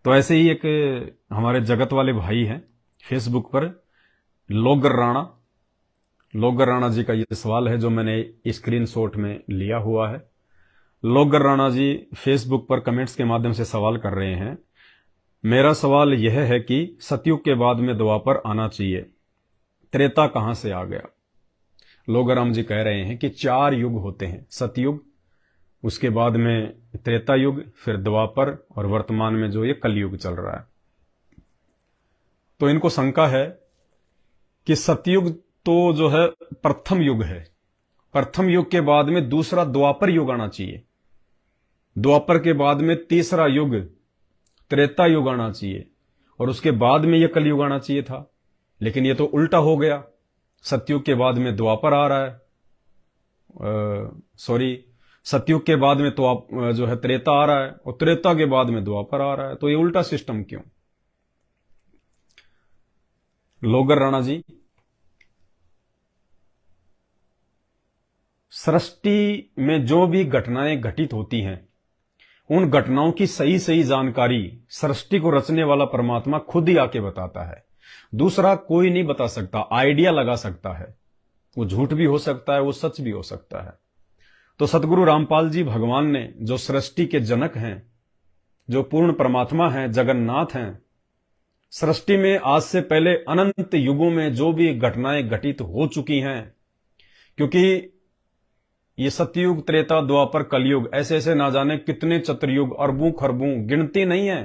तो ऐसे ही एक हमारे जगत वाले भाई हैं फेसबुक पर, लोगर राणा। लोगर राणा जी का ये सवाल है जो मैंने स्क्रीनशॉट में लिया हुआ है। लोगर राणा जी फेसबुक पर कमेंट्स के माध्यम से सवाल कर रहे हैं। मेरा सवाल यह है कि सतयुग के बाद में द्वापर आना चाहिए, त्रेता कहां से आ गया। लोगर राम जी कह रहे हैं कि 4 युग होते हैं, सतयुग, उसके बाद में त्रेता युग, फिर द्वापर और वर्तमान में जो ये कलयुग चल रहा है। तो इनको शंका है कि सतयुग तो जो है प्रथम युग है, प्रथम युग के बाद में दूसरा द्वापर युग आना चाहिए, द्वापर के बाद में तीसरा युग त्रेता युग आना चाहिए, और उसके बाद में यह कलयुग आना चाहिए था। लेकिन यह तो उल्टा हो गया, सतयुग के बाद में द्वापर आ रहा है, सतयुग के बाद में तो आप जो है त्रेता आ रहा है, और त्रेता के बाद में द्वापर आ रहा है। तो ये उल्टा सिस्टम क्यों। लोगर राणा जी, सृष्टि में जो भी घटनाएं घटित होती हैं उन घटनाओं की सही सही जानकारी सृष्टि को रचने वाला परमात्मा खुद ही आके बताता है, दूसरा कोई नहीं बता सकता। आइडिया लगा सकता है, वो झूठ भी हो सकता है, वो सच भी हो सकता है। तो सतगुरु रामपाल जी भगवान ने, जो सृष्टि के जनक हैं, जो पूर्ण परमात्मा हैं, जगन्नाथ हैं, सृष्टि में आज से पहले अनंत युगों में जो भी घटनाएं घटित हो चुकी हैं, क्योंकि ये सतयुग, त्रेता, द्वापर, कलयुग, ऐसे ऐसे ना जाने कितने चतुर्युग, अरबों खरबों, गिनती नहीं है।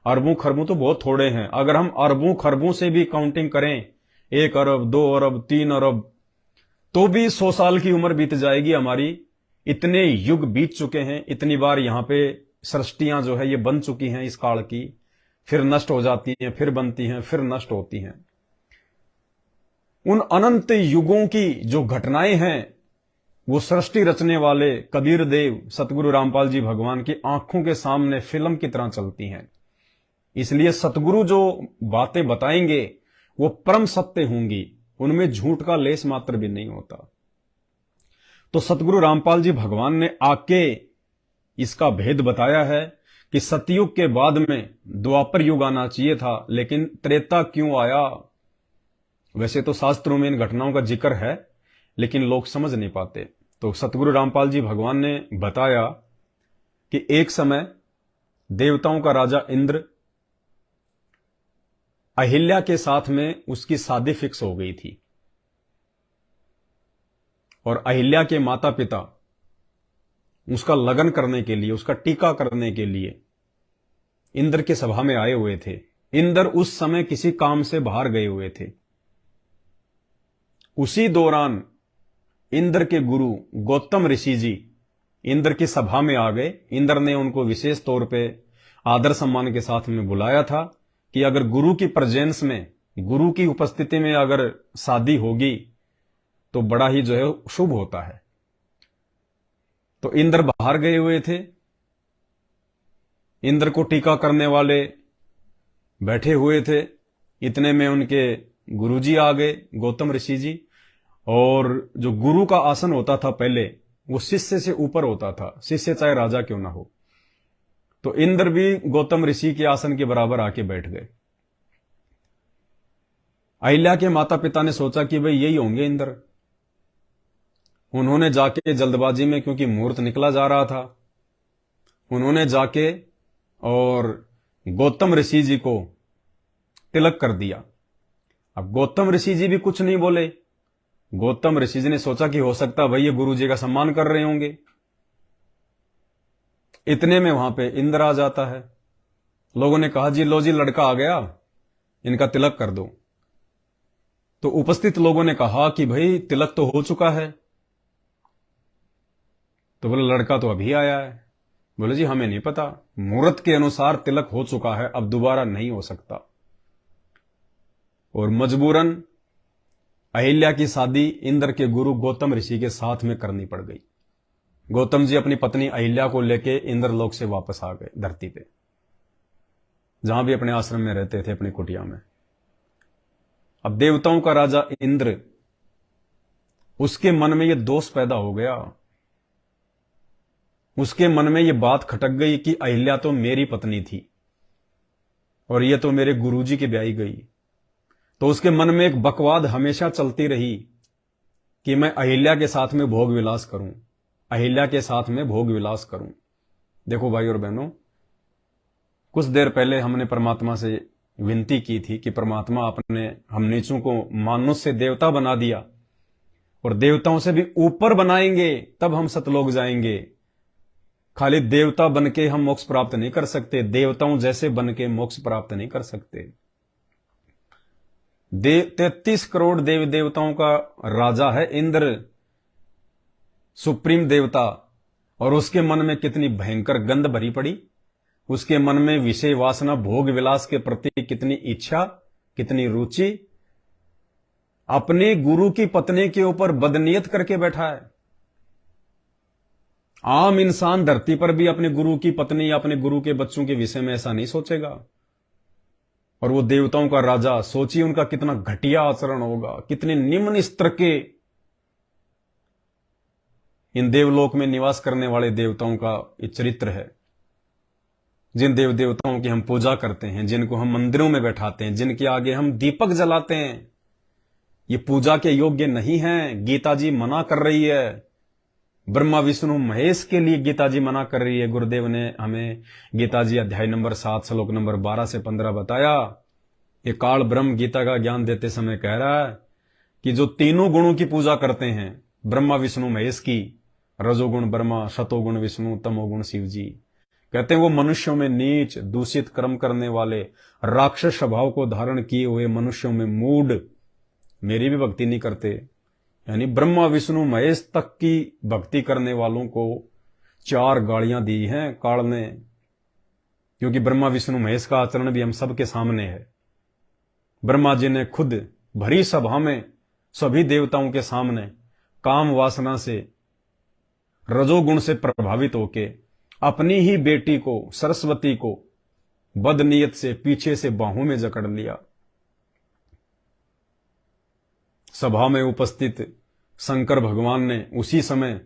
अरबों खरबों तो बहुत थोड़े हैं। अगर हम अरबों खरबों से भी काउंटिंग करें, 1 अरब, 2 अरब, 3 अरब, तो भी 100 साल की उम्र बीत जाएगी हमारी। इतने युग बीत चुके हैं, इतनी बार यहां पे सृष्टियां जो है ये बन चुकी हैं इस काल की, फिर नष्ट हो जाती हैं, फिर बनती हैं, फिर नष्ट होती हैं। उन अनंत युगों की जो घटनाएं हैं वो सृष्टि रचने वाले कबीर देव, सतगुरु रामपाल जी भगवान की आंखों के सामने फिल्म की तरह चलती हैं। इसलिए सतगुरु जो बातें बताएंगे वो परम सत्य होंगी, उनमें झूठ का लेस मात्र भी नहीं होता। तो सतगुरु रामपाल जी भगवान ने आके इसका भेद बताया है कि सतयुग के बाद में द्वापर युग आना चाहिए था, लेकिन त्रेता क्यों आया। वैसे तो शास्त्रों में इन घटनाओं का जिक्र है, लेकिन लोग समझ नहीं पाते। तो सतगुरु रामपाल जी भगवान ने बताया कि एक समय देवताओं का राजा इंद्र, अहिल्या के साथ में उसकी शादी फिक्स हो गई थी, और अहिल्या के माता पिता उसका लगन करने के लिए, उसका टीका करने के लिए इंद्र की सभा में आए हुए थे। इंद्र उस समय किसी काम से बाहर गए हुए थे। उसी दौरान इंद्र के गुरु गौतम ऋषि जी इंद्र की सभा में आ गए। इंद्र ने उनको विशेष तौर पे आदर सम्मान के साथ में बुलाया था कि अगर गुरु की प्रेजेंस में, गुरु की उपस्थिति में अगर शादी होगी तो बड़ा ही जो है शुभ होता है। तो इंद्र बाहर गए हुए थे, इंद्र को टीका करने वाले बैठे हुए थे। इतने में उनके गुरुजी आ गए, गौतम ऋषि जी। और जो गुरु का आसन होता था पहले, वो शिष्य से ऊपर होता था, शिष्य चाहे राजा क्यों ना हो। तो इंद्र भी गौतम ऋषि के आसन के बराबर आके बैठ गए। अहिल्या के माता पिता ने सोचा कि भाई यही होंगे इंद्र। उन्होंने जाके जल्दबाजी में, क्योंकि मुहूर्त निकला जा रहा था, उन्होंने जाके और गौतम ऋषि जी को तिलक कर दिया। अब गौतम ऋषि जी भी कुछ नहीं बोले। गौतम ऋषि जी ने सोचा कि हो सकता भाई ये गुरु जी का सम्मान कर रहे होंगे। इतने में वहां पे इंद्र आ जाता है। लोगों ने कहा जी लो जी लड़का आ गया, इनका तिलक कर दो। तो उपस्थित लोगों ने कहा कि भाई तिलक तो हो चुका है। तो बोले लड़का तो अभी आया है। बोले जी हमें नहीं पता, मुहूर्त के अनुसार तिलक हो चुका है, अब दोबारा नहीं हो सकता। और मजबूरन अहिल्या की शादी इंद्र के गुरु गौतम ऋषि के साथ में करनी पड़ गई। गौतम जी अपनी पत्नी अहिल्या को लेके इंद्रलोक से वापस आ गए धरती पे, जहां भी अपने आश्रम में रहते थे, अपनी कुटिया में। अब देवताओं का राजा इंद्र, उसके मन में यह दोष पैदा हो गया। उसके मन में यह बात खटक गई कि अहिल्या तो मेरी पत्नी थी, और ये तो मेरे गुरुजी की ब्याही गई। तो उसके मन में एक बकवाद हमेशा चलती रही कि मैं अहिल्या के साथ में भोग विलास करूं, अहिल्या के साथ में भोग विलास करूं। देखो भाई और बहनों, कुछ देर पहले हमने परमात्मा से विनती की थी कि परमात्मा आपने हम नीचों को मानुष से देवता बना दिया और देवताओं से भी ऊपर बनाएंगे तब हम सतलोक जाएंगे। खाली देवता बन के हम मोक्ष प्राप्त नहीं कर सकते, देवताओं जैसे बन के मोक्ष प्राप्त नहीं कर सकते। 33 करोड़ देवी देवताओं का राजा है इंद्र, सुप्रीम देवता, और उसके मन में कितनी भयंकर गंध भरी पड़ी। उसके मन में विषय वासना भोग विलास के प्रति कितनी इच्छा, कितनी रुचि। अपने गुरु की पत्नी के ऊपर बदनीयत करके बैठा है। आम इंसान धरती पर भी अपने गुरु की पत्नी या अपने गुरु के बच्चों के विषय में ऐसा नहीं सोचेगा। और वो देवताओं का राजा, सोचिए उनका कितना घटिया आचरण होगा, कितने निम्न स्तर के इन देवलोक में निवास करने वाले देवताओं का ये चरित्र है। जिन देव देवताओं की हम पूजा करते हैं, जिनको हम मंदिरों में बैठाते हैं, जिनके आगे हम दीपक जलाते हैं, ये पूजा के योग्य नहीं है। गीता जी मना कर रही है, ब्रह्मा विष्णु महेश के लिए गीता जी मना कर रही है। गुरुदेव ने हमें गीता जी अध्याय नंबर 7 श्लोक नंबर 12 से 15 बताया। ये काल ब्रह्म गीता का ज्ञान देते समय कह रहा है कि जो तीनों गुणों की पूजा करते हैं, ब्रह्मा विष्णु महेश की, रजोगुण ब्रह्मा, शतोगुण विष्णु, तमोगुण शिव जी, कहते हैं वो मनुष्यों में नीच दूषित कर्म करने वाले, राक्षस स्वभाव को धारण किए हुए मनुष्यों में मूढ़ मेरी भी भक्ति नहीं करते। यानी ब्रह्मा विष्णु महेश तक की भक्ति करने वालों को 4 गालियां दी हैं काल ने, क्योंकि ब्रह्मा विष्णु महेश का आचरण भी हम सबके सामने है। ब्रह्मा जी ने खुद भरी सभा में सभी देवताओं के सामने काम वासना से, रजोगुण से प्रभावित होके अपनी ही बेटी को, सरस्वती को, बदनीयत से पीछे से बाहों में जकड़ लिया। सभा में उपस्थित शंकर भगवान ने उसी समय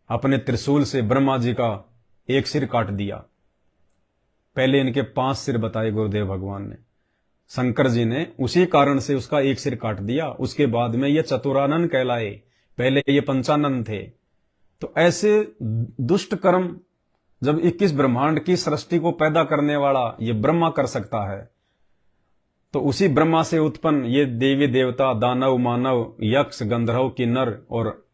अपने त्रिशूल से ब्रह्मा जी का एक सिर काट दिया। पहले इनके 5 सिर बताए गुरुदेव भगवान ने, शंकर जी ने उसी कारण से उसका एक सिर काट दिया। उसके बाद में ये चतुरानन कहलाए, पहले ये पंचानन थे। तो ऐसे दुष्ट कर्म जब 21 ब्रह्मांड की सृष्टि को पैदा करने वाला ये ब्रह्मा कर सकता है, तो उसी ब्रह्मा से उत्पन्न ये देवी देवता, दानव, मानव, यक्ष, गंधर्व, किन्नर और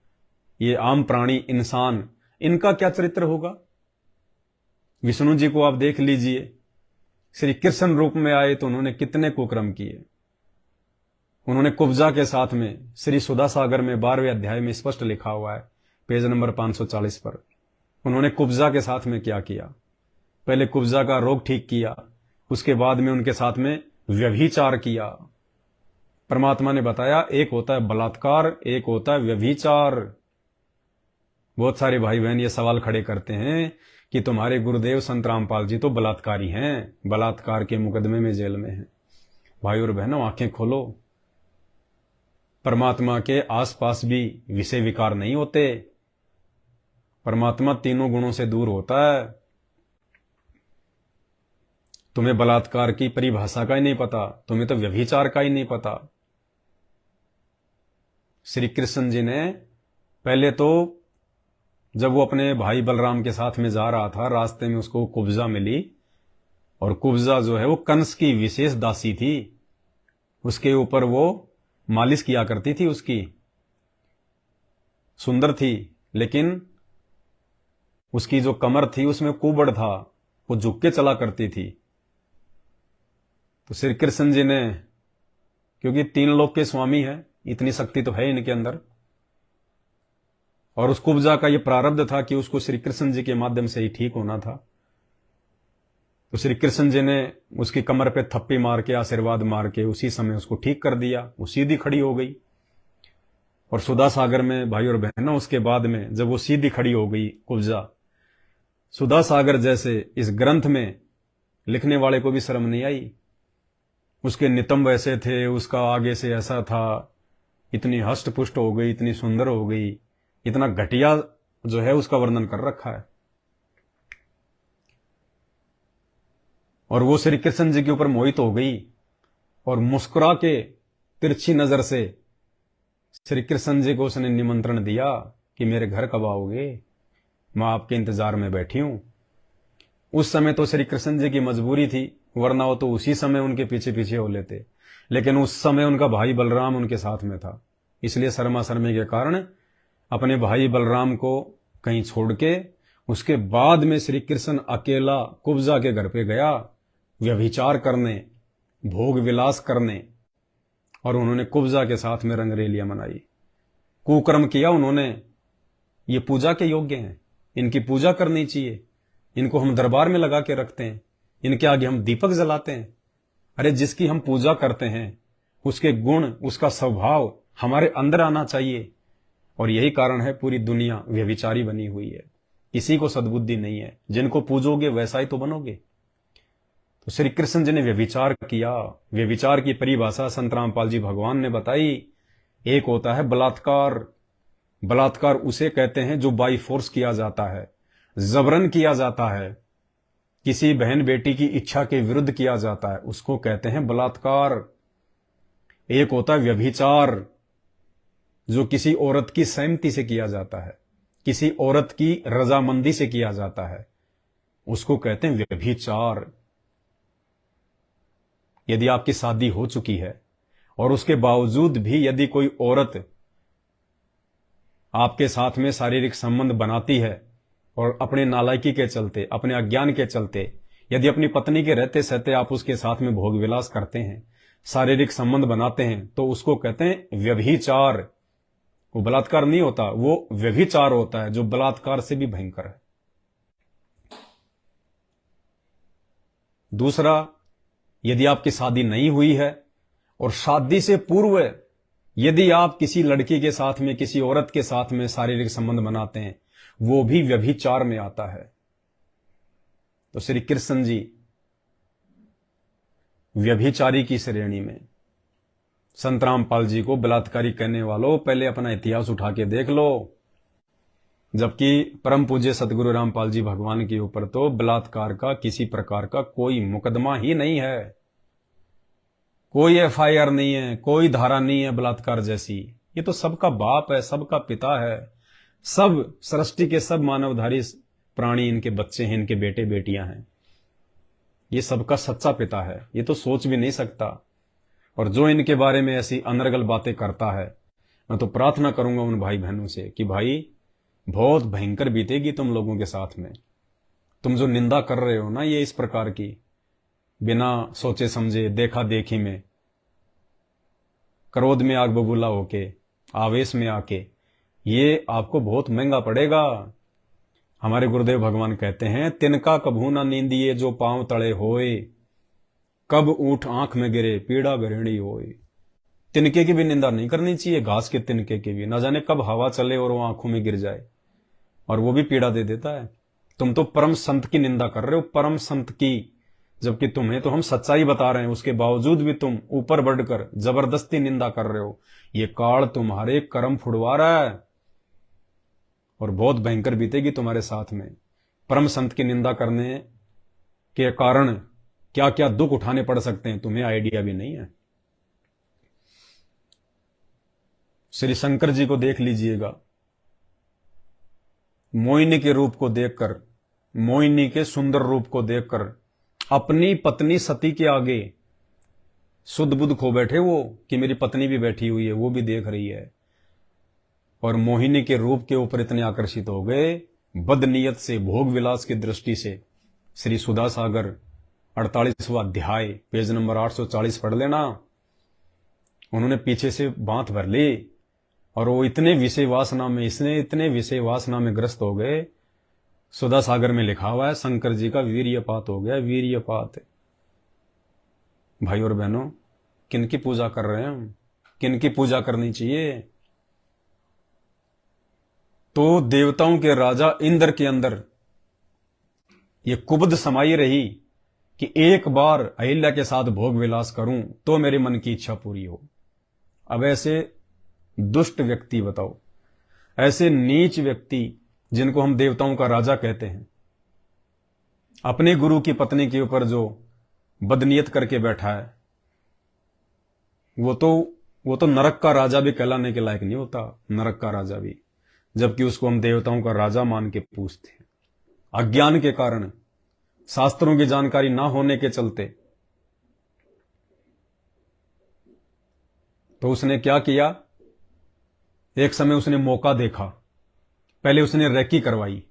ये आम प्राणी, इंसान, इनका क्या चरित्र होगा। विष्णु जी को आप देख लीजिए, श्री कृष्ण रूप में आए तो उन्होंने कितने कुकर्म किए। उन्होंने कुब्जा के साथ में श्री सुधा सागर में 12वें अध्याय में स्पष्ट लिखा हुआ है, पेज नंबर 540 पर, उन्होंने कुब्जा के साथ में क्या किया। पहले कुब्जा का रोग ठीक किया, उसके बाद में उनके साथ में व्यभिचार किया। परमात्मा ने बताया एक होता है बलात्कार, एक होता है व्यभिचार। बहुत सारे भाई बहन ये सवाल खड़े करते हैं कि तुम्हारे गुरुदेव संत रामपाल जी तो बलात्कारी हैं, बलात्कार के मुकदमे में जेल में हैं। भाई और बहनों, आंखें खोलो, परमात्मा के आसपास भी विषय विकार नहीं होते। परमात्मा तीनों गुणों से दूर होता है। तुम्हें बलात्कार की परिभाषा का ही नहीं पता, तुम्हें तो व्यभिचार का ही नहीं पता। श्री कृष्ण जी ने पहले तो जब वो अपने भाई बलराम के साथ में जा रहा था, रास्ते में उसको कुब्जा मिली, और कुब्जा जो है वो कंस की विशेष दासी थी। उसके ऊपर वो मालिश किया करती थी, उसकी सुंदर थी, लेकिन उसकी जो कमर थी उसमें कुबड़ था, वो झुक के चला करती थी। तो श्री कृष्ण जी ने, क्योंकि 3 लोक के स्वामी हैं, इतनी शक्ति तो है इनके अंदर, और उस कुब्जा का ये प्रारब्ध था कि उसको श्री कृष्ण जी के माध्यम से ही ठीक होना था। तो श्री कृष्ण जी ने उसकी कमर पे थप्पी मार के, आशीर्वाद मार के उसी समय उसको ठीक कर दिया, वो सीधी खड़ी हो गई। और सुधा सागर में भाई और बहनों, उसके बाद में जब वो सीधी खड़ी हो गई कुब्जा, सुधा सागर जैसे इस ग्रंथ में लिखने वाले को भी शर्म नहीं आई। उसके नितंब ऐसे थे, उसका आगे से ऐसा था, इतनी हष्ट पुष्ट हो गई, इतनी सुंदर हो गई, इतना घटिया जो है उसका वर्णन कर रखा है। और वो श्री कृष्ण जी के ऊपर मोहित हो गई और मुस्कुरा के तिरछी नजर से श्री कृष्ण जी को उसने निमंत्रण दिया कि मेरे घर कब आओगे, मैं आपके इंतजार में बैठी हूं। उस समय तो श्री कृष्ण जी की मजबूरी थी, वरना वो तो उसी समय उनके पीछे पीछे हो लेते, लेकिन उस समय उनका भाई बलराम उनके साथ में था, इसलिए शर्मा शर्मी के कारण अपने भाई बलराम को कहीं छोड़ के उसके बाद में श्री कृष्ण अकेला कुब्जा के घर पे गया व्यभिचार करने, भोग विलास करने, और उन्होंने कुब्जा के साथ में रंगरेलियां मनाई, कुकर्म किया उन्होंने। ये पूजा के योग्य हैं, इनकी पूजा करनी चाहिए, इनको हम दरबार में लगा के रखते हैं, इनके आगे हम दीपक जलाते हैं। अरे जिसकी हम पूजा करते हैं उसके गुण, उसका स्वभाव हमारे अंदर आना चाहिए, और यही कारण है पूरी दुनिया व्यभिचारी बनी हुई है, किसी को सद्बुद्धि नहीं है। जिनको पूजोगे वैसा ही तो बनोगे। तो श्री कृष्ण जी ने व्यभिचार किया। व्यभिचार की परिभाषा संत रामपाल जी भगवान ने बताई। एक होता है बलात्कार। बलात्कार उसे कहते हैं जो बाई फोर्स किया जाता है, जबरन किया जाता है, किसी बहन बेटी की इच्छा के विरुद्ध किया जाता है, उसको कहते हैं बलात्कार। एक होता है व्यभिचार, जो किसी औरत की सहमति से किया जाता है, किसी औरत की रजामंदी से किया जाता है, उसको कहते हैं व्यभिचार। यदि आपकी शादी हो चुकी है और उसके बावजूद भी यदि कोई औरत आपके साथ में शारीरिक संबंध बनाती है और अपने नालायकी के चलते, अपने अज्ञान के चलते, यदि अपनी पत्नी के रहते सहते आप उसके साथ में भोग विलास करते हैं, शारीरिक संबंध बनाते हैं, तो उसको कहते हैं व्यभिचार। वो बलात्कार नहीं होता, वो व्यभिचार होता है, जो बलात्कार से भी भयंकर है। दूसरा, यदि आपकी शादी नहीं हुई है और शादी से पूर्व यदि आप किसी लड़की के साथ में, किसी औरत के साथ में शारीरिक संबंध बनाते हैं, वो भी व्यभिचार में आता है। तो श्री कृष्ण जी व्यभिचारी की श्रेणी में। संत रामपाल जी को बलात्कारी कहने वालों, पहले अपना इतिहास उठा के देख लो। जबकि परम पूज्य सतगुरु रामपाल जी भगवान के ऊपर तो बलात्कार का किसी प्रकार का कोई मुकदमा ही नहीं है, कोई एफआईआर नहीं है, कोई धारा नहीं है बलात्कार जैसी। ये तो सबका बाप है, सबका पिता है, सब सृष्टि के सब मानवधारी प्राणी इनके बच्चे हैं, इनके बेटे बेटियां हैं। ये सबका सच्चा पिता है, ये तो सोच भी नहीं सकता। और जो इनके बारे में ऐसी अनर्गल बातें करता है, मैं तो प्रार्थना करूंगा उन भाई बहनों से कि भाई बहुत भयंकर बीतेगी तुम लोगों के साथ में। तुम जो निंदा कर रहे हो ना, ये इस प्रकार की बिना सोचे समझे, देखा देखी में, क्रोध में आग बबूला होके, आवेश में आके, ये आपको बहुत महंगा पड़ेगा। हमारे गुरुदेव भगवान कहते हैं, तिनका कभू ना नींदिए जो पांव तले होए, कब ऊंट आंख में गिरे पीड़ा गृहिणी होए। तिनके की भी निंदा नहीं करनी चाहिए, घास के तिनके की भी। ना जाने कब हवा चले और वो आंखों में गिर जाए और वो भी पीड़ा दे देता है। तुम तो परम संत की निंदा कर रहे हो, परम संत की, जबकि तुम्हें तो हम सच्चाई बता रहे हैं, उसके बावजूद भी तुम ऊपर बढ़कर जबरदस्ती निंदा कर रहे हो। ये काल तुम्हारे कर्म फुड़वा रहा है और बहुत भयंकर बीतेगी तुम्हारे साथ में। परम संत की निंदा करने के कारण क्या क्या दुख उठाने पड़ सकते हैं, तुम्हें आइडिया भी नहीं है। श्री शंकर जी को देख लीजिएगा, मोहिनी के रूप को देखकर, मोहिनी के सुंदर रूप को देखकर अपनी पत्नी सती के आगे सुध बुध खो बैठे वो कि मेरी पत्नी भी बैठी हुई है, वो भी देख रही है, और मोहिनी के रूप के ऊपर इतने आकर्षित हो गए बदनीयत से, भोग विलास की दृष्टि से। श्री सुधा सागर 48वां अध्याय पेज नंबर 840 पढ़ लेना। उन्होंने पीछे से बांध भर ली और वो इतने विषय वासना में, इतने विषय वासना में ग्रस्त हो गए। सुधा सागर में लिखा हुआ है, शंकर जी का वीर्यपात हो गया, वीर्यपात। भाई और बहनों, किनकी पूजा कर रहे हैं हम? किनकी पूजा करनी चाहिए? तो देवताओं के राजा इंद्र के अंदर ये कुबद समाई रही कि एक बार अहिल्या के साथ भोग विलास करूं तो मेरे मन की इच्छा पूरी हो। अब ऐसे दुष्ट व्यक्ति बताओ, ऐसे नीच व्यक्ति जिनको हम देवताओं का राजा कहते हैं, अपने गुरु की पत्नी के ऊपर जो बदनीयत करके बैठा है, वो तो नरक का राजा भी कहलाने के लायक नहीं होता, नरक का राजा भी, जबकि उसको हम देवताओं का राजा मान के पूजते हैं। अज्ञान के कारण, शास्त्रों की जानकारी ना होने के चलते, तो उसने क्या किया, एक समय उसने मौका देखा, पहले उसने रेकी करवाई,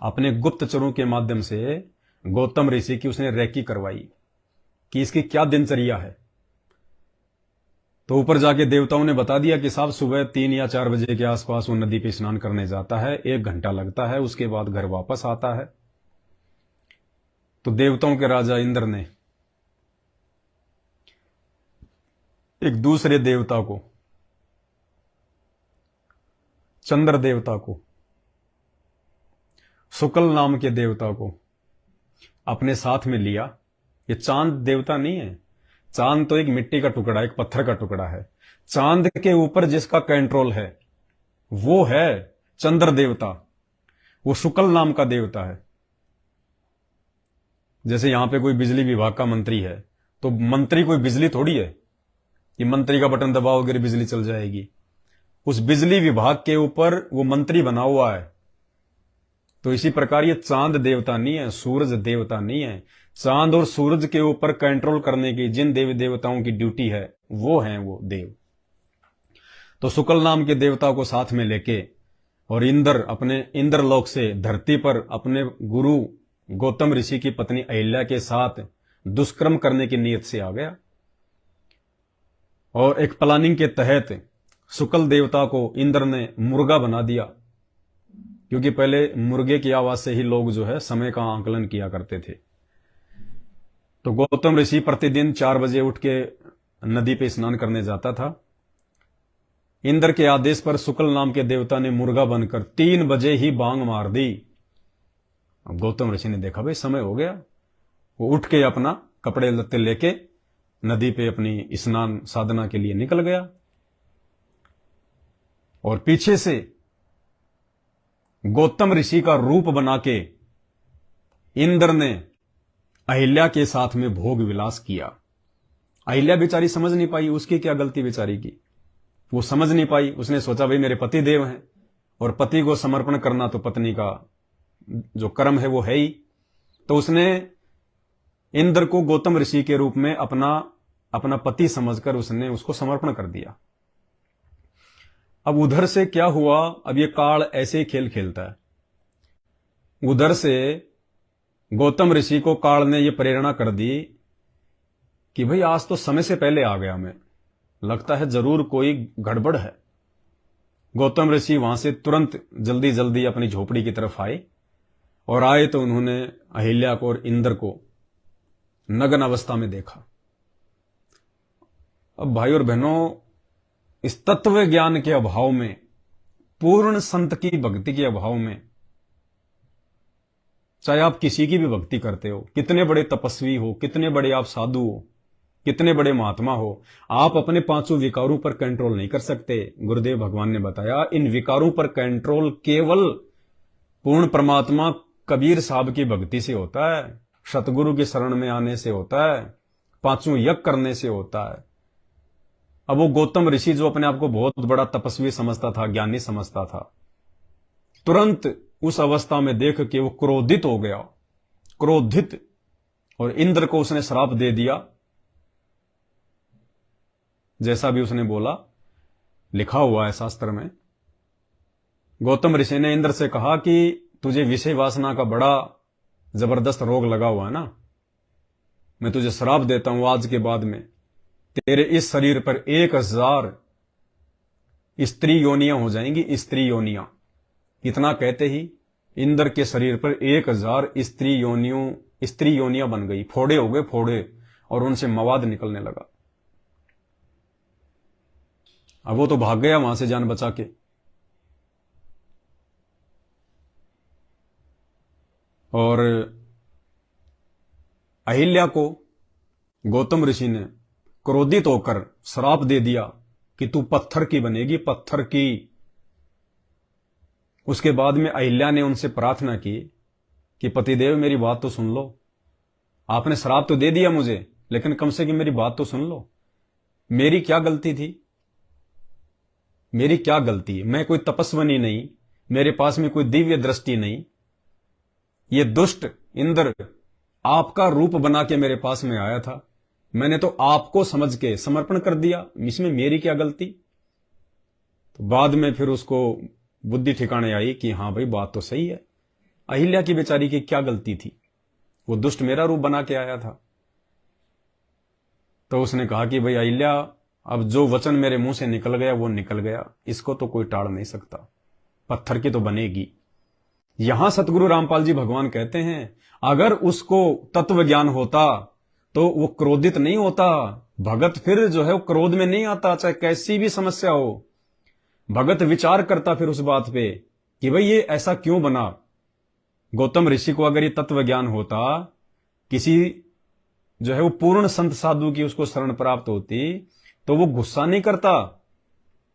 अपने गुप्तचरों के माध्यम से गौतम ऋषि की उसने रेकी करवाई कि इसकी क्या दिनचर्या है। तो ऊपर जाके देवताओं ने बता दिया कि साहब सुबह 3 या 4 बजे के आसपास वो नदी पे स्नान करने जाता है, 1 घंटा लगता है, उसके बाद घर वापस आता है। तो देवताओं के राजा इंद्र ने एक दूसरे देवता को, चंद्र देवता को, शुक्ल नाम के देवता को अपने साथ में लिया। ये चांद देवता नहीं है, चांद तो एक मिट्टी का टुकड़ा, एक पत्थर का टुकड़ा है। चांद के ऊपर जिसका कंट्रोल है वो है चंद्र देवता, वो शुक्ल नाम का देवता है। जैसे यहां पे कोई बिजली विभाग का मंत्री है, तो मंत्री कोई बिजली थोड़ी है कि मंत्री का बटन दबाओगे बिजली चल जाएगी। उस बिजली विभाग के ऊपर वो मंत्री बना हुआ है। तो इसी प्रकार ये चांद देवता नहीं है, सूरज देवता नहीं है। चांद और सूरज के ऊपर कंट्रोल करने की जिन देवी देवताओं की ड्यूटी है वो हैं वो देव। तो शुक्ल नाम के देवता को साथ में लेके और इंद्र अपने इंद्रलोक से धरती पर अपने गुरु गौतम ऋषि की पत्नी अहिल्या के साथ दुष्कर्म करने की नीयत से आ गया। और एक प्लानिंग के तहत शुक्ल देवता को इंद्र ने मुर्गा बना दिया, क्योंकि पहले मुर्गे की आवाज से ही लोग जो है समय का आकलन किया करते थे। तो गौतम ऋषि प्रतिदिन 4 बजे उठ के नदी पे स्नान करने जाता था। इंद्र के आदेश पर शुक्ल नाम के देवता ने मुर्गा बनकर 3 बजे ही बांग मार दी। अब गौतम ऋषि ने देखा भाई समय हो गया, वो उठ के अपना कपड़े लत्ते लेके नदी पे अपनी स्नान साधना के लिए निकल गया। और पीछे से गौतम ऋषि का रूप बना के इंद्र ने अहिल्या के साथ में भोग विलास किया। अहिल्या बेचारी समझ नहीं पाई, उसकी क्या गलती बेचारी की, वो समझ नहीं पाई। उसने सोचा भाई मेरे पति देव हैं और पति को समर्पण करना तो पत्नी का जो कर्म है वो है ही। तो उसने इंद्र को गौतम ऋषि के रूप में अपना पति समझकर उसने उसको समर्पण कर दिया। अब उधर से क्या हुआ, अब ये काल ऐसे ही खेल खेलता है। उधर से गौतम ऋषि को काल ने ये प्रेरणा कर दी कि भाई आज तो समय से पहले आ गया मैं, लगता है जरूर कोई गड़बड़ है। गौतम ऋषि वहां से तुरंत जल्दी जल्दी अपनी झोपड़ी की तरफ आए और आए तो उन्होंने अहिल्या को और इंद्र को नग्न अवस्था में देखा। अब भाई और बहनों, इस तत्व ज्ञान के अभाव में, पूर्ण संत की भक्ति के अभाव में, चाहे आप किसी की भी भक्ति करते हो, कितने बड़े तपस्वी हो, कितने बड़े आप साधु हो, कितने बड़े महात्मा हो, आप अपने 5 विकारों पर कंट्रोल नहीं कर सकते। गुरुदेव भगवान ने बताया इन विकारों पर कंट्रोल केवल पूर्ण परमात्मा कबीर साहब की भक्ति से होता है, सतगुरु की शरण में आने से होता है, 5 यज्ञ करने से होता है। अब वो गौतम ऋषि जो अपने आप को बहुत बड़ा तपस्वी समझता था, ज्ञानी समझता था, तुरंत उस अवस्था में देख के वो क्रोधित हो गया, क्रोधित, और इंद्र को उसने श्राप दे दिया। जैसा भी उसने बोला, लिखा हुआ है शास्त्र में। गौतम ऋषि ने इंद्र से कहा कि तुझे विषय वासना का बड़ा जबरदस्त रोग लगा हुआ है ना, मैं तुझे श्राप देता हूं, आज के बाद में तेरे इस शरीर पर 1000 स्त्री योनियां हो जाएंगी, स्त्री योनियां। इतना कहते ही इंद्र के शरीर पर 1000 स्त्री योनियां बन गई, फोड़े हो गए फोड़े, और उनसे मवाद निकलने लगा। अब वो तो भाग गया वहां से जान बचा के। और अहिल्या को गौतम ऋषि ने क्रोधित होकर श्राप दे दिया कि तू पत्थर की बनेगी, पत्थर की। उसके बाद में अहिल्या ने उनसे प्रार्थना की कि पतिदेव मेरी बात तो सुन लो, आपने श्राप तो दे दिया मुझे, लेकिन कम से कम मेरी बात तो सुन लो। मेरी क्या गलती थी? मेरी क्या गलती है? मैं कोई तपस्विनी नहीं, मेरे पास में कोई दिव्य दृष्टि नहीं। ये दुष्ट इंद्र आपका रूप बना के मेरे पास में आया था, मैंने तो आपको समझ के समर्पण कर दिया, इसमें मेरी क्या गलती? तो बाद में फिर उसको बुद्धि ठिकाने आई कि हाँ भाई बात तो सही है, अहिल्या की बेचारी की क्या गलती थी, वो दुष्ट मेरा रूप बना के आया था। तो उसने कहा कि भाई अहिल्या, अब जो वचन मेरे मुंह से निकल गया वो निकल गया, इसको तो कोई टाल नहीं सकता, पत्थर की तो बनेगी। यहां सतगुरु रामपाल जी भगवान कहते हैं अगर उसको तत्व ज्ञान होता तो वो क्रोधित नहीं होता। भगत फिर जो है वो क्रोध में नहीं आता, चाहे कैसी भी समस्या हो। भगत विचार करता फिर उस बात पे कि भाई ये ऐसा क्यों बना। गौतम ऋषि को अगर ये तत्व ज्ञान होता, किसी जो है वो पूर्ण संत साधु की उसको शरण प्राप्त होती, तो वो गुस्सा नहीं करता,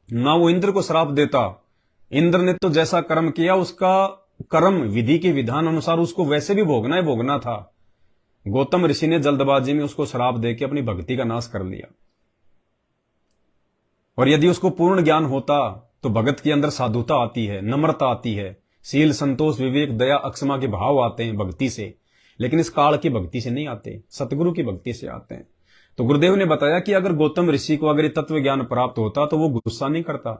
ना वो इंद्र को श्राप देता। इंद्र ने तो जैसा कर्म किया उसका कर्म विधि के विधान अनुसार उसको वैसे भी भोगना था। गौतम ऋषि ने जल्दबाजी में उसको श्राप देके अपनी भक्ति का नाश कर लिया। और यदि उसको पूर्ण ज्ञान होता तो भगत के अंदर साधुता आती है, नम्रता आती है, शील, संतोष, विवेक, दया, अक्षमा के भाव आते हैं भक्ति से। लेकिन इस काल की भक्ति से नहीं आते, सतगुरु की भक्ति से आते हैं। तो गुरुदेव ने बताया कि अगर गौतम ऋषि को अगर तत्व ज्ञान प्राप्त होता तो वो गुस्सा नहीं करता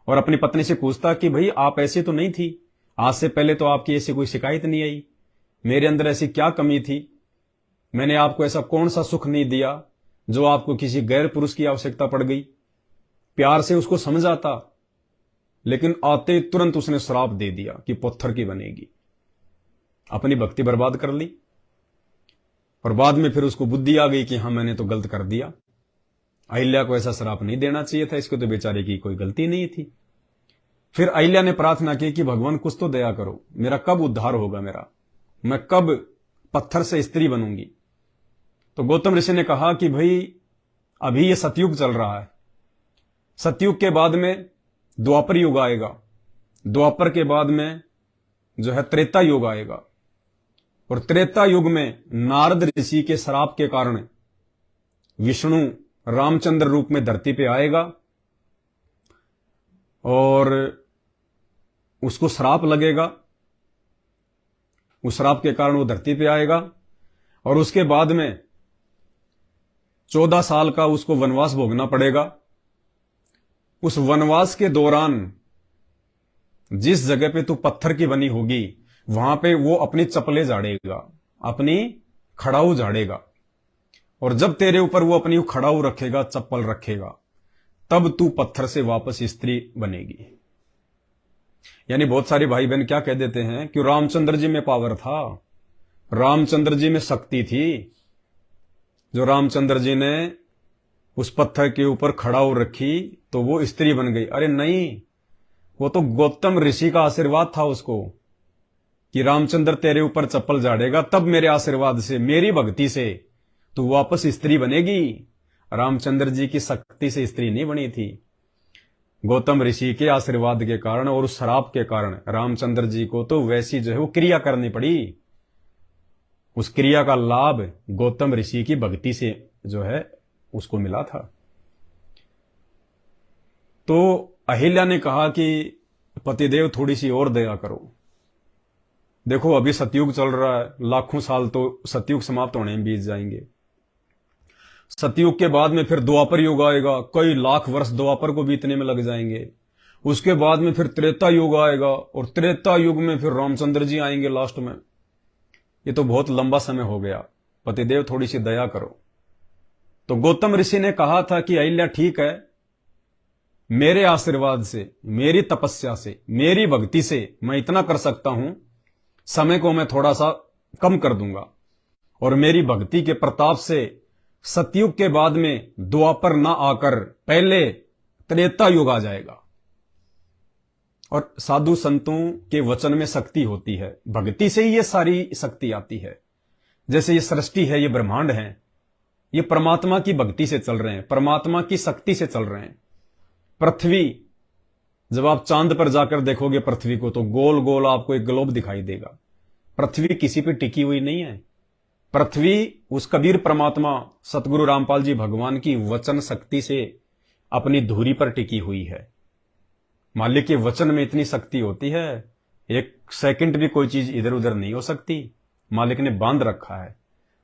और अपनी पत्नी से पूछता कि भाई आप ऐसी तो नहीं थी, आज से पहले तो आपकी ऐसी कोई शिकायत नहीं आई, मेरे अंदर ऐसी क्या कमी थी, मैंने आपको ऐसा कौन सा सुख नहीं दिया जो आपको किसी गैर पुरुष की आवश्यकता पड़ गई। प्यार से उसको समझाता, लेकिन आते तुरंत उसने श्राप दे दिया कि पत्थर की बनेगी। अपनी भक्ति बर्बाद कर ली और बाद में फिर उसको बुद्धि आ गई कि हाँ मैंने तो गलत कर दिया, अहिल्या को ऐसा श्राप नहीं देना चाहिए था, इसको तो बेचारे की कोई गलती नहीं थी। फिर अहिल्या ने प्रार्थना की कि भगवान कुछ तो दया करो, मेरा कब उद्धार होगा, मैं कब पत्थर से स्त्री बनूंगी। तो गौतम ऋषि ने कहा कि भाई अभी ये सतयुग चल रहा है, सतयुग के बाद में द्वापर युग आएगा, द्वापर के बाद में जो है त्रेता युग आएगा, और त्रेता युग में नारद ऋषि के श्राप के कारण विष्णु रामचंद्र रूप में धरती पे आएगा और उसको श्राप लगेगा। उस श्राप के कारण वो धरती पे आएगा और उसके बाद में 14 साल का उसको वनवास भोगना पड़ेगा। उस वनवास के दौरान जिस जगह पे तू पत्थर की बनी होगी वहां पे वो अपनी चप्पलें झाड़ेगा, अपनी खड़ाऊ झाड़ेगा, और जब तेरे ऊपर वो अपनी खड़ाऊ रखेगा, चप्पल रखेगा, तब तू पत्थर से वापस स्त्री बनेगी। यानी बहुत सारे भाई बहन क्या कह देते हैं कि रामचंद्र जी में पावर था, रामचंद्र जी में शक्ति थी, जो रामचंद्र जी ने उस पत्थर के ऊपर खड़ाऊ रखी तो वो स्त्री बन गई। अरे नहीं, वो तो गौतम ऋषि का आशीर्वाद था उसको कि रामचंद्र तेरे ऊपर चप्पल झाड़ेगा, तब मेरे आशीर्वाद से, मेरी भक्ति से तू वापस स्त्री बनेगी। रामचंद्र जी की शक्ति से स्त्री नहीं बनी थी, गौतम ऋषि के आशीर्वाद के कारण और उस श्राप के कारण रामचंद्र जी को तो वैसी जो है वो क्रिया करनी पड़ी। उस क्रिया का लाभ गौतम ऋषि की भक्ति से जो है उसको मिला था। तो अहिल्या ने कहा कि पतिदेव थोड़ी सी और दया करो, देखो अभी सतयुग चल रहा है, लाखों साल तो सतयुग समाप्त होने में बीत जाएंगे, सतयुग के बाद में फिर द्वापर युग आएगा, कई लाख वर्ष द्वापर को बीतने में लग जाएंगे, उसके बाद में फिर त्रेता युग आएगा और त्रेता युग में फिर रामचंद्र जी आएंगे लास्ट में, ये तो बहुत लंबा समय हो गया, पतिदेव थोड़ी सी दया करो। तो गौतम ऋषि ने कहा था कि अहिल्या ठीक है, मेरे आशीर्वाद से, मेरी तपस्या से, मेरी भक्ति से मैं इतना कर सकता हूं, समय को मैं थोड़ा सा कम कर दूंगा और मेरी भक्ति के प्रताप से सतयुग के बाद में द्वापर ना आकर पहले त्रेता युग आ जाएगा। और साधु संतों के वचन में शक्ति होती है, भक्ति से ही ये सारी शक्ति आती है। जैसे ये सृष्टि है, ये ब्रह्मांड है, ये परमात्मा की भक्ति से चल रहे हैं, परमात्मा की शक्ति से चल रहे हैं। पृथ्वी, जब आप चांद पर जाकर देखोगे पृथ्वी को तो गोल गोल आपको एक ग्लोब दिखाई देगा। पृथ्वी किसी पे टिकी हुई नहीं है, पृथ्वी उस कबीर परमात्मा सतगुरु रामपाल जी भगवान की वचन शक्ति से अपनी धुरी पर टिकी हुई है। मालिक के वचन में इतनी शक्ति होती है, एक सेकंड भी कोई चीज इधर उधर नहीं हो सकती। मालिक ने बांध रखा है।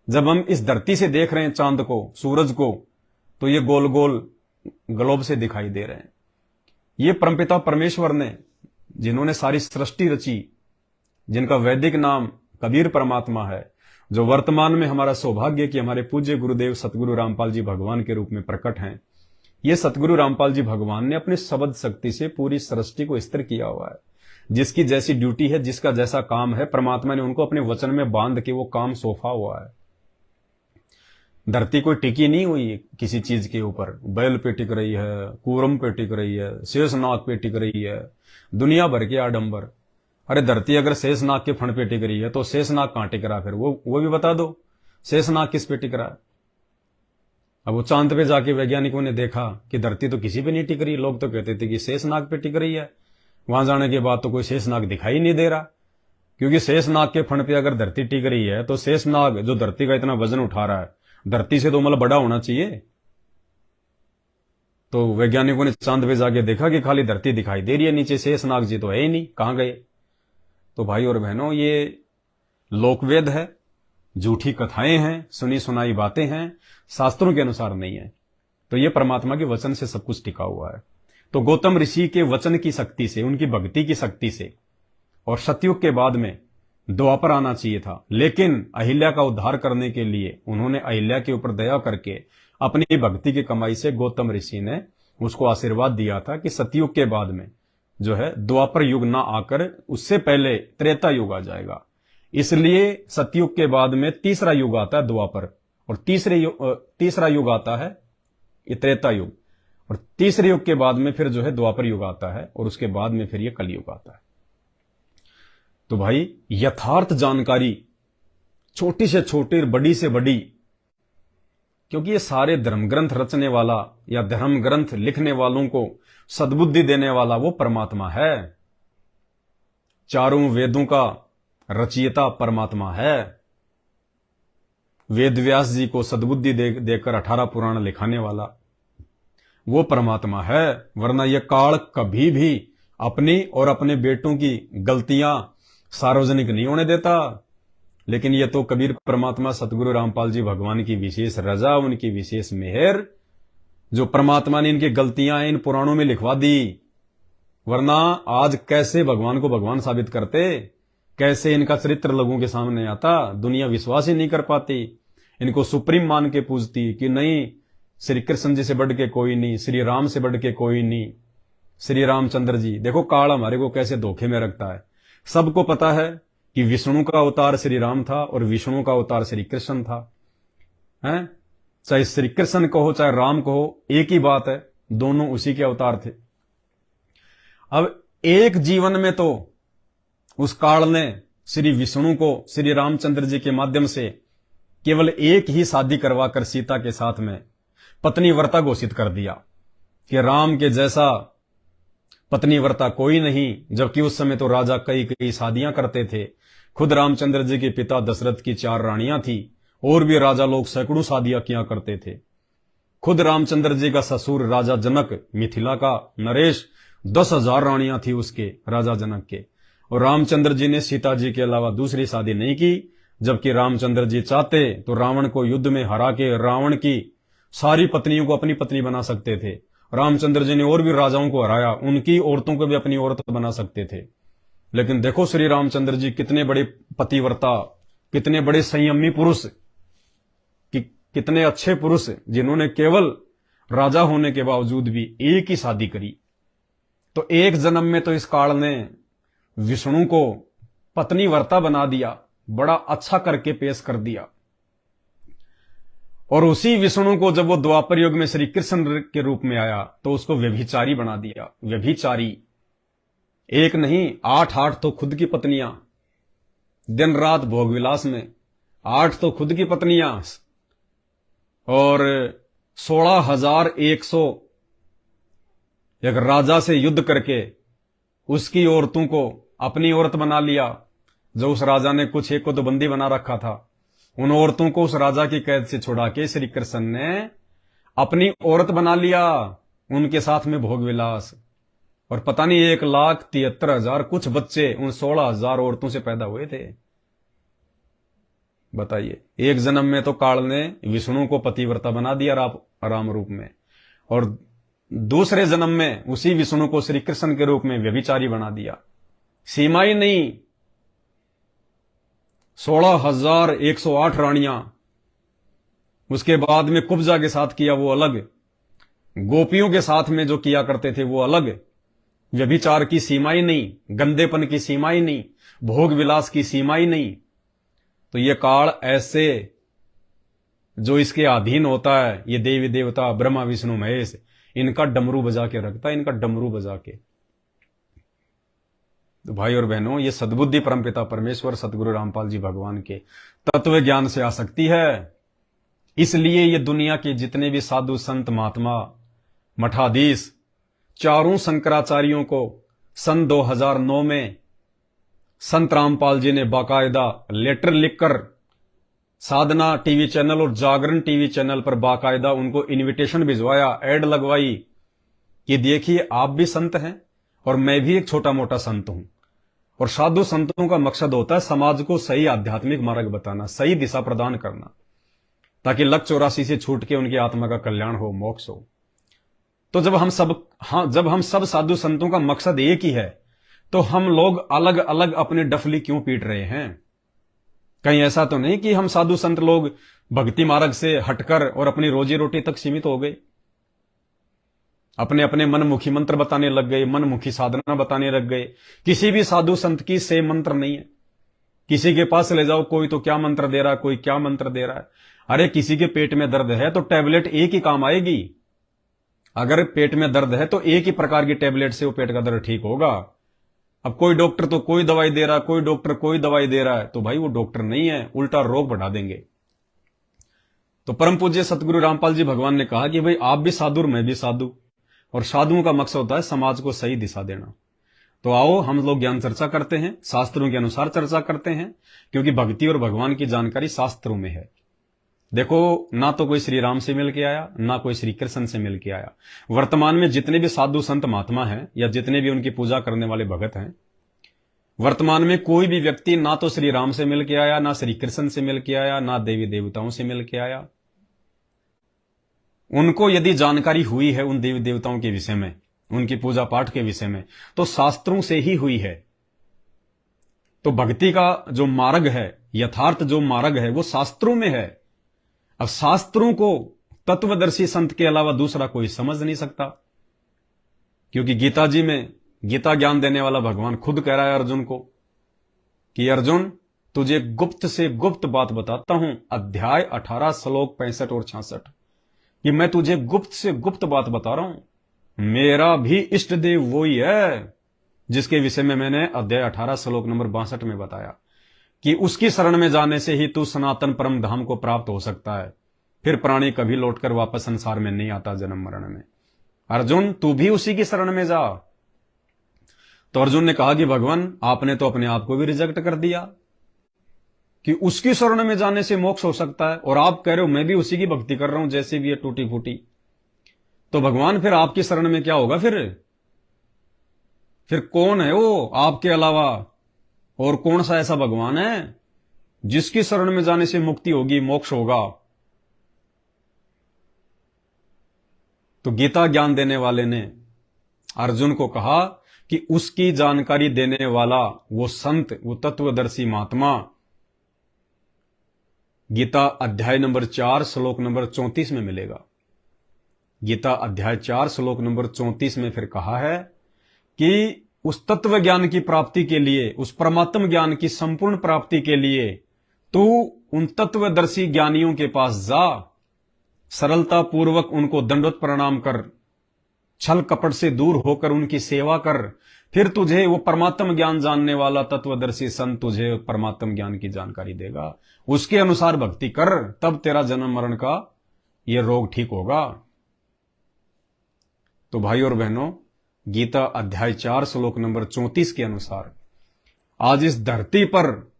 जब हम इस धरती से देख रहे हैं चांद को, सूरज को, तो ये गोल गोल ग्लोब से दिखाई दे रहे हैं। ये परमपिता परमेश्वर ने, जिन्होंने सारी सृष्टि रची, जिनका वैदिक नाम कबीर परमात्मा है, जो वर्तमान में हमारा सौभाग्य कि हमारे पूज्य गुरुदेव सतगुरु रामपाल जी भगवान के रूप में प्रकट हैं। ये सतगुरु रामपाल जी भगवान ने अपने शब्द शक्ति से पूरी सृष्टि को स्थिर किया हुआ है। जिसकी जैसी ड्यूटी है, जिसका जैसा काम है, परमात्मा ने उनको अपने वचन में बांध के वो काम सौंपा हुआ है। धरती कोई टिकी नहीं हुई किसी चीज के ऊपर। बैल पे टिक रही है, कूरम पे टिक रही है, शेषनाग पे टिक रही है, दुनिया भर के आडंबर। अरे धरती अगर शेषनाग के फण पे टिक रही है तो शेषनाग कहां टिक रहा है? फिर वो भी बता दो, शेषनाग किस पे टिक रहा है? अब वो चांद पे जाके वैज्ञानिकों ने देखा कि धरती तो किसी पे नहीं टिक रही। लोग तो कहते थे कि शेषनाग पे टिक रही है। वहां जाने के बाद तो कोई शेषनाग दिखाई नहीं दे रहा, क्योंकि शेषनाग के फण पे अगर धरती टिक रही है तो शेषनाग जो धरती का इतना वजन उठा रहा है, धरती से तो मतलब बड़ा होना चाहिए। तो वैज्ञानिकों ने चांद पे जाके देखा कि खाली धरती दिखाई दे रही है, नीचे शेषनाग जी तो है ही नहीं, कहां गए? तो भाई और बहनों, ये लोकवेद है, झूठी कथाएं हैं, सुनी सुनाई बातें हैं, शास्त्रों के अनुसार नहीं है। तो ये परमात्मा के वचन से सब कुछ टिका हुआ है। तो गौतम ऋषि के वचन की शक्ति से, उनकी भक्ति की शक्ति से, और सतयुग के बाद में द्वापर आना चाहिए था, लेकिन अहिल्या का उद्धार करने के लिए उन्होंने अहिल्या के ऊपर दया करके अपनी भक्ति की कमाई से गौतम ऋषि ने उसको आशीर्वाद दिया था कि सतयुग के बाद में जो है द्वापर युग ना आकर उससे पहले त्रेता युग आ जाएगा। इसलिए सतयुग के बाद में तीसरा युग आता है द्वापर, और तीसरा युग आता है ये त्रेता युग, और तीसरे युग के बाद में फिर जो है द्वापर युग आता है, और उसके बाद में फिर ये कलयुग आता है। तो भाई यथार्थ जानकारी, छोटी से छोटी, बड़ी से बड़ी, क्योंकि ये सारे धर्म ग्रंथ रचने वाला या धर्म ग्रंथ लिखने वालों को सद्बुद्धि देने वाला वो परमात्मा है। चारों वेदों का रचयिता परमात्मा है। वेद व्यास जी को सद्बुद्धि देकर 18 पुराण लिखाने वाला वो परमात्मा है। वरना यह काल कभी भी अपनी और अपने बेटों की गलतियां सार्वजनिक नहीं होने देता। लेकिन यह तो कबीर परमात्मा सतगुरु रामपाल जी भगवान की विशेष रजा, उनकी विशेष मेहर, जो परमात्मा ने इनकी गलतियां इन पुराणों में लिखवा दी। वरना आज कैसे भगवान को भगवान साबित करते, कैसे इनका चरित्र लोगों के सामने आता, दुनिया विश्वास ही नहीं कर पाती। इनको सुप्रीम मान के पूजती कि नहीं, श्री कृष्ण जी से बढ़ के कोई नहीं, श्री राम से बढ़ के कोई नहीं, श्री रामचंद्र जी। देखो काल हमारे को कैसे धोखे में रखता है। सबको पता है कि विष्णु का अवतार श्री राम था और विष्णु का अवतार श्री कृष्ण था, हैं? चाहे श्री कृष्ण कहो चाहे राम कहो, एक ही बात है, दोनों उसी के अवतार थे। अब एक जीवन में तो उस काल ने श्री विष्णु को श्री रामचंद्र जी के माध्यम से केवल एक ही शादी करवाकर सीता के साथ में पत्नी व्रता घोषित कर दिया कि राम के जैसा पत्नी व्रता कोई नहीं। जबकि उस समय तो राजा कई कई शादियां करते थे। खुद रामचंद्र जी के पिता दशरथ की 4 रानियां थी, और भी राजा लोग सैकड़ों शादियां किया करते थे। खुद रामचंद्र जी का ससुर राजा जनक, मिथिला का नरेश, 10,000 रानियां थी उसके, राजा जनक के। और रामचंद्र जी ने सीता जी के अलावा दूसरी शादी नहीं की। जबकि रामचंद्र जी चाहते तो रावण को युद्ध में हरा के रावण की सारी पत्नियों को अपनी पत्नी बना सकते थे। रामचंद्र जी ने और भी राजाओं को हराया, उनकी औरतों को भी अपनी औरत बना सकते थे। लेकिन देखो श्री रामचंद्र जी कितने बड़े पतिव्रता, कितने बड़े संयमी पुरुष, कितने अच्छे पुरुष, जिन्होंने केवल राजा होने के बावजूद भी एक ही शादी करी। तो एक जन्म में तो इस काल ने विष्णु को पत्नी व्रता बना दिया, बड़ा अच्छा करके पेश कर दिया। और उसी विष्णु को जब वो द्वापर युग में श्री कृष्ण के रूप में आया तो उसको व्यभिचारी बना दिया। व्यभिचारी एक नहीं, 8 तो खुद की पत्नियां, दिन रात भोग विलास में, 8 तो खुद की पत्नियां, और 16,100 एक राजा से युद्ध करके उसकी औरतों को अपनी औरत बना लिया। जो उस राजा ने कुछ एक को तो बंदी बना रखा था, उन औरतों को उस राजा की कैद से छुड़ा के श्री कृष्ण ने अपनी औरत बना लिया, उनके साथ में भोग विलास। और पता नहीं 1,73,000 कुछ बच्चे उन 16,000 औरतों से पैदा हुए थे। बताइए, एक जन्म में तो काल ने विष्णु को पतिव्रता बना दिया राम रूप में, और दूसरे जन्म में उसी विष्णु को श्री कृष्ण के रूप में व्यभिचारी बना दिया। सीमा ही नहीं, 16,108 रानियां, उसके बाद में कुब्जा के साथ किया वो अलग, गोपियों के साथ में जो किया करते थे वो अलग। व्यभिचार की सीमा ही नहीं, गंदेपन की सीमा ही नहीं, भोग विलास की सीमा ही नहीं। तो ये काल ऐसे जो इसके अधीन होता है, ये देवी देवता ब्रह्मा विष्णु महेश, इनका डमरू बजा के रखता है, इनका डमरू बजा के। तो भाई और बहनों, ये सद्बुद्धि परमपिता परमेश्वर सतगुरु रामपाल जी भगवान के तत्व ज्ञान से आ सकती है। इसलिए ये दुनिया के जितने भी साधु संत महात्मा मठाधीश, चारों शंकराचार्यों को सन 2009 में संत रामपाल जी ने बाकायदा लेटर लिखकर साधना टीवी चैनल और जागरण टीवी चैनल पर बाकायदा उनको इनविटेशन भिजवाया, एड लगवाई कि देखिए आप भी संत हैं और मैं भी एक छोटा मोटा संत हूं। और साधु संतों का मकसद होता है समाज को सही आध्यात्मिक मार्ग बताना, सही दिशा प्रदान करना, ताकि लक 84 से छूट के उनकी आत्मा का कल्याण हो, मोक्ष हो। तो जब हम सब साधु संतों का मकसद एक ही है, तो हम लोग अलग अलग अपने डफली क्यों पीट रहे हैं? कहीं ऐसा तो नहीं कि हम साधु संत लोग भक्ति मार्ग से हटकर और अपनी रोजी रोटी तक सीमित हो गए, अपने अपने मनमुखी मंत्र बताने लग गए, मनमुखी साधना बताने लग गए। किसी भी साधु संत की से मंत्र नहीं है। किसी के पास ले जाओ, कोई तो क्या मंत्र दे रहा है, कोई क्या मंत्र दे रहा है। अरे किसी के पेट में दर्द है तो टैबलेट एक ही काम आएगी। अगर पेट में दर्द है तो एक ही प्रकार की टैबलेट से वो पेट का दर्द ठीक होगा। अब कोई डॉक्टर तो कोई दवाई दे रहा है, कोई डॉक्टर कोई दवाई दे रहा है, तो भाई वो डॉक्टर नहीं है, उल्टा रोग बढ़ा देंगे। तो परम पूज्य सतगुरु रामपाल जी भगवान ने कहा कि भाई आप भी साधु और मैं भी साधु, और साधुओं का मकसद होता है समाज को सही दिशा देना। तो आओ हम लोग ज्ञान चर्चा करते हैं, शास्त्रों के अनुसार चर्चा करते हैं, क्योंकि भक्ति और भगवान की जानकारी शास्त्रों में है। देखो, ना तो कोई श्री राम से मिल के आया, ना कोई श्री कृष्ण से मिल के आया। वर्तमान में जितने भी साधु संत महात्मा हैं या जितने भी उनकी पूजा करने वाले भगत हैं, वर्तमान में कोई भी व्यक्ति ना तो श्री राम से मिल के आया, ना श्री कृष्ण से मिल के आया, ना देवी देवताओं से मिल के आया। उनको यदि जानकारी हुई है उन देवी देवताओं के विषय में, उनकी पूजा पाठ के विषय में, तो शास्त्रों से ही हुई है। तो भक्ति का जो मार्ग है, यथार्थ जो मार्ग है, वो शास्त्रों में है। अब शास्त्रों को तत्वदर्शी संत के अलावा दूसरा कोई समझ नहीं सकता, क्योंकि गीता जी में गीता ज्ञान देने वाला भगवान खुद कह रहा है अर्जुन को कि अर्जुन तुझे गुप्त से गुप्त बात बताता हूं, अध्याय 18 श्लोक 65 और 66, कि मैं तुझे गुप्त से गुप्त बात बता रहा हूं। मेरा भी इष्ट देव वही है जिसके विषय में मैंने अध्याय 18 श्लोक नंबर 62 में बताया कि उसकी शरण में जाने से ही तू सनातन परम धाम को प्राप्त हो सकता है। फिर प्राणी कभी लौटकर वापस संसार में नहीं आता जन्म मरण में। अर्जुन तू भी उसी की शरण में जा। तो अर्जुन ने कहा कि भगवान आपने तो अपने आप को भी रिजेक्ट कर दिया कि उसकी शरण में जाने से मोक्ष हो सकता है, और आप कह रहे हो मैं भी उसी की भक्ति कर रहा हूं जैसे भी ये टूटी फूटी। तो भगवान फिर आपकी शरण में क्या होगा? फिर कौन है वो आपके अलावा? और कौन सा ऐसा भगवान है जिसकी शरण में जाने से मुक्ति होगी, मोक्ष होगा? तो गीता ज्ञान देने वाले ने अर्जुन को कहा कि उसकी जानकारी देने वाला वो संत, वो तत्वदर्शी महात्मा गीता अध्याय नंबर 4 श्लोक नंबर 34 में मिलेगा। गीता अध्याय 4 श्लोक नंबर 34 में फिर कहा है कि उस तत्व ज्ञान की प्राप्ति के लिए, उस परमात्म ज्ञान की संपूर्ण प्राप्ति के लिए तू उन तत्वदर्शी ज्ञानियों के पास जा, सरलता पूर्वक उनको दंडवत प्रणाम कर, छल कपट से दूर होकर उनकी सेवा कर, फिर तुझे वो परमात्म ज्ञान जानने वाला तत्वदर्शी संत तुझे परमात्म ज्ञान की जानकारी देगा। उसके अनुसार भक्ति कर, तब तेरा जन्म मरण का ये रोग ठीक होगा। तो भाई और बहनों, गीता अध्याय 4 श्लोक नंबर 34 के अनुसार आज इस धरती पर,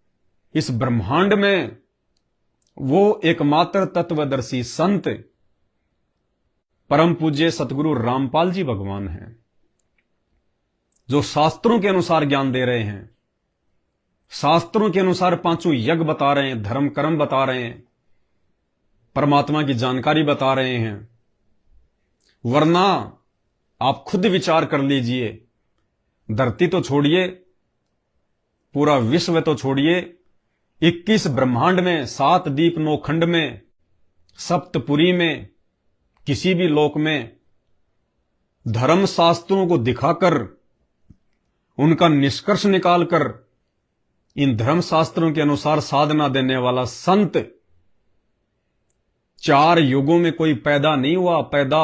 इस ब्रह्मांड में वो एकमात्र तत्वदर्शी संत परम पूज्य सतगुरु रामपाल जी भगवान हैं, जो शास्त्रों के अनुसार ज्ञान दे रहे हैं, शास्त्रों के अनुसार पांचों यज्ञ बता रहे हैं, धर्म कर्म बता रहे हैं, परमात्मा की जानकारी बता रहे हैं। वरना आप खुद विचार कर लीजिए, धरती तो छोड़िए, पूरा विश्व तो छोड़िए, 21 ब्रह्मांड में, 7 दीप 9 खंड में, सप्तपुरी में, किसी भी लोक में धर्म शास्त्रों को दिखाकर उनका निष्कर्ष निकालकर इन धर्म शास्त्रों के अनुसार साधना देने वाला संत 4 युगों में कोई पैदा नहीं हुआ। पैदा